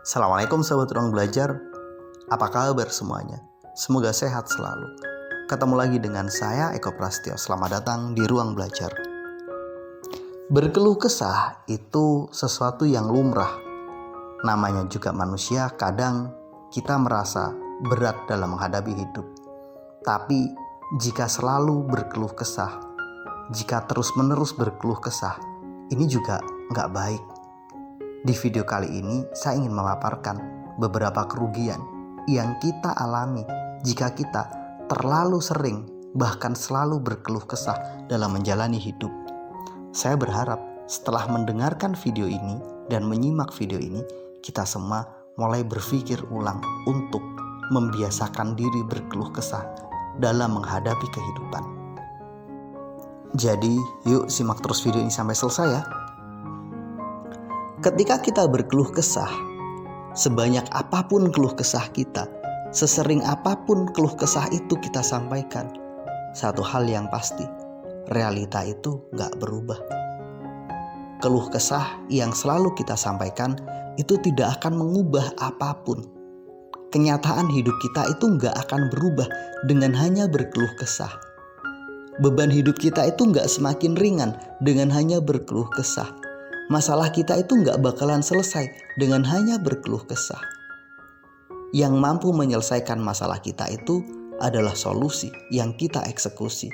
Assalamualaikum sahabat ruang belajar. Apa kabar semuanya? Semoga sehat selalu. Ketemu lagi dengan saya Eko Prastio. Selamat datang di ruang belajar. Berkeluh kesah itu sesuatu yang lumrah. Namanya juga manusia, kadang kita merasa berat dalam menghadapi hidup. Tapi jika selalu berkeluh kesah, jika terus-menerus berkeluh kesah, ini juga nggak baik. Di video kali ini saya ingin memaparkan beberapa kerugian yang kita alami jika kita terlalu sering bahkan selalu berkeluh kesah dalam menjalani hidup. Saya berharap setelah mendengarkan video ini dan menyimak video ini, kita semua mulai berpikir ulang untuk membiasakan diri berkeluh kesah dalam menghadapi kehidupan. Jadi yuk simak terus video ini sampai selesai ya. Ketika kita berkeluh kesah, sebanyak apapun keluh kesah kita, sesering apapun keluh kesah itu kita sampaikan, satu hal yang pasti, realita itu gak berubah. Keluh kesah yang selalu kita sampaikan itu tidak akan mengubah apapun. Kenyataan hidup kita itu gak akan berubah dengan hanya berkeluh kesah. Beban hidup kita itu gak semakin ringan dengan hanya berkeluh kesah. Masalah kita itu gak bakalan selesai dengan hanya berkeluh kesah. Yang mampu menyelesaikan masalah kita itu adalah solusi yang kita eksekusi.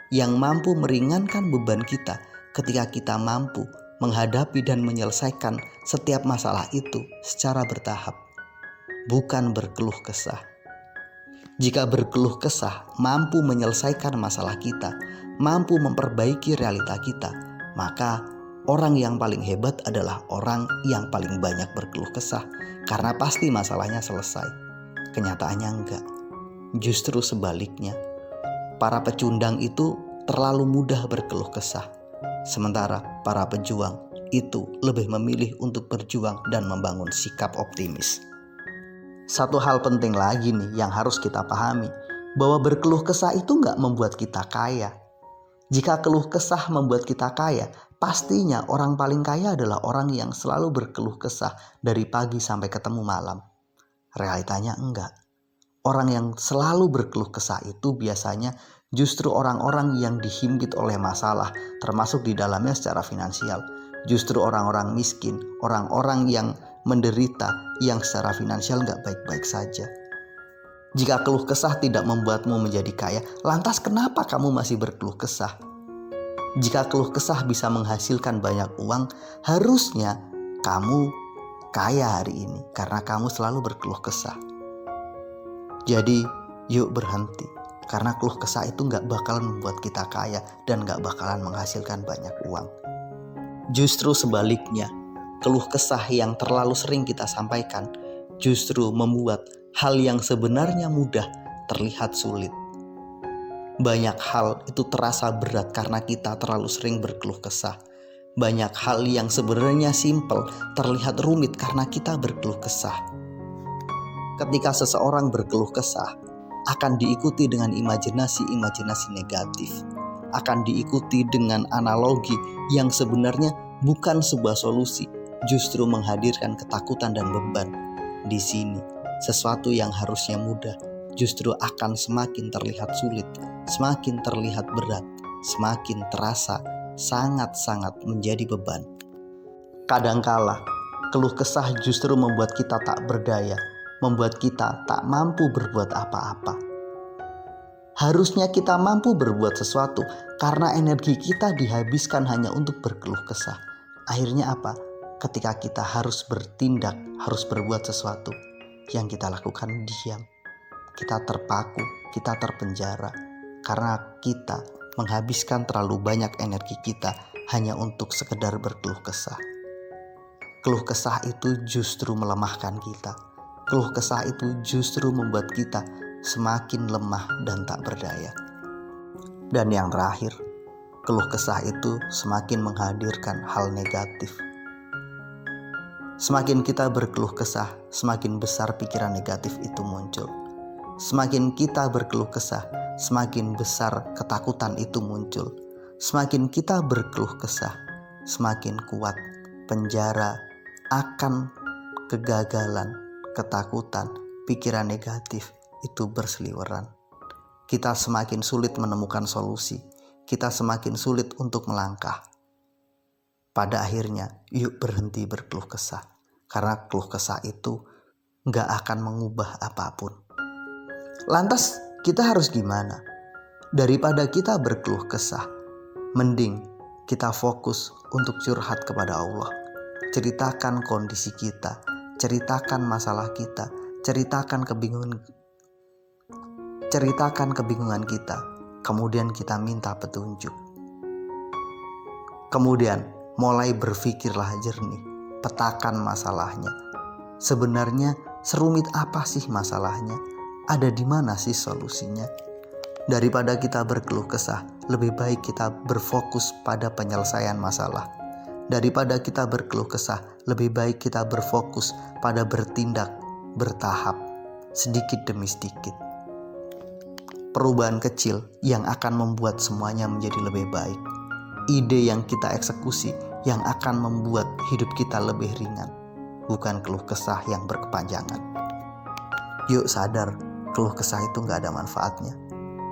Yang mampu meringankan beban kita ketika kita mampu menghadapi dan menyelesaikan setiap masalah itu secara bertahap. Bukan berkeluh kesah. Jika berkeluh kesah mampu menyelesaikan masalah kita, mampu memperbaiki realita kita, maka orang yang paling hebat adalah orang yang paling banyak berkeluh kesah, karena pasti masalahnya selesai. Kenyataannya enggak. Justru sebaliknya. Para pecundang itu terlalu mudah berkeluh kesah. Sementara para pejuang itu lebih memilih untuk berjuang dan membangun sikap optimis. Satu hal penting lagi nih yang harus kita pahami, bahwa berkeluh kesah itu enggak membuat kita kaya. Jika keluh kesah membuat kita kaya, pastinya orang paling kaya adalah orang yang selalu berkeluh kesah dari pagi sampai ketemu malam. Realitanya enggak. Orang yang selalu berkeluh kesah itu biasanya justru orang-orang yang dihimpit oleh masalah, termasuk di dalamnya secara finansial. Justru orang-orang miskin, orang-orang yang menderita, yang secara finansial enggak baik-baik saja. Jika keluh kesah tidak membuatmu menjadi kaya, lantas kenapa kamu masih berkeluh kesah? Jika keluh kesah bisa menghasilkan banyak uang, harusnya kamu kaya hari ini karena kamu selalu berkeluh kesah. Jadi yuk berhenti, karena keluh kesah itu gak bakalan membuat kita kaya dan gak bakalan menghasilkan banyak uang. Justru sebaliknya, keluh kesah yang terlalu sering kita sampaikan justru membuat hal yang sebenarnya mudah terlihat sulit. Banyak hal itu terasa berat karena kita terlalu sering berkeluh kesah. Banyak hal yang sebenarnya simpel terlihat rumit karena kita berkeluh kesah. Ketika seseorang berkeluh kesah, akan diikuti dengan imajinasi-imajinasi negatif. Akan diikuti dengan analogi yang sebenarnya bukan sebuah solusi, justru menghadirkan ketakutan dan beban. Di sini, sesuatu yang harusnya mudah justru akan semakin terlihat sulit, semakin terlihat berat, semakin terasa sangat-sangat menjadi beban. Kadangkala, keluh kesah justru membuat kita tak berdaya, membuat kita tak mampu berbuat apa-apa. Harusnya kita mampu berbuat sesuatu karena energi kita dihabiskan hanya untuk berkeluh kesah. Akhirnya apa? Ketika kita harus bertindak, harus berbuat sesuatu, yang kita lakukan diam. Kita terpaku, kita terpenjara karena kita menghabiskan terlalu banyak energi kita hanya untuk sekedar berkeluh kesah. Keluh kesah itu justru melemahkan kita. Keluh kesah itu justru membuat kita semakin lemah dan tak berdaya. Dan yang terakhir, keluh kesah itu semakin menghadirkan hal negatif. Semakin kita berkeluh kesah, semakin besar pikiran negatif itu muncul. Semakin kita berkeluh kesah, semakin besar ketakutan itu muncul. Semakin kita berkeluh kesah, semakin kuat penjara akan kegagalan, ketakutan, pikiran negatif itu berseliweran. Kita semakin sulit menemukan solusi, kita semakin sulit untuk melangkah. Pada akhirnya, yuk berhenti berkeluh kesah, karena keluh kesah itu gak akan mengubah apapun. Lantas kita harus gimana? Daripada kita berkeluh kesah, mending kita fokus untuk curhat kepada Allah. Ceritakan kondisi kita, ceritakan masalah kita, ceritakan kebingungan kita, kemudian kita minta petunjuk. Kemudian mulai berpikirlah jernih, petakan masalahnya. Sebenarnya serumit apa sih masalahnya? Ada di mana sih solusinya? Daripada kita berkeluh kesah, lebih baik kita berfokus pada penyelesaian masalah. Daripada kita berkeluh kesah, lebih baik kita berfokus pada bertindak bertahap, sedikit demi sedikit. Perubahan kecil yang akan membuat semuanya menjadi lebih baik. Ide yang kita eksekusi yang akan membuat hidup kita lebih ringan, bukan keluh kesah yang berkepanjangan. Yuk sadar, keluh kesah itu gak ada manfaatnya.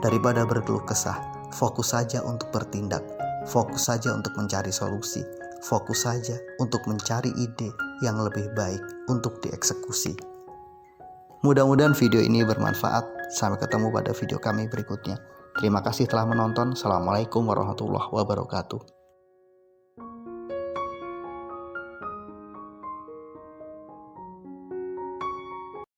Daripada berkeluh kesah, fokus saja untuk bertindak, fokus saja untuk mencari solusi, fokus saja untuk mencari ide yang lebih baik untuk dieksekusi. Mudah-mudahan video ini bermanfaat. Sampai ketemu pada video kami berikutnya. Terima kasih telah menonton. Assalamualaikum warahmatullahi wabarakatuh.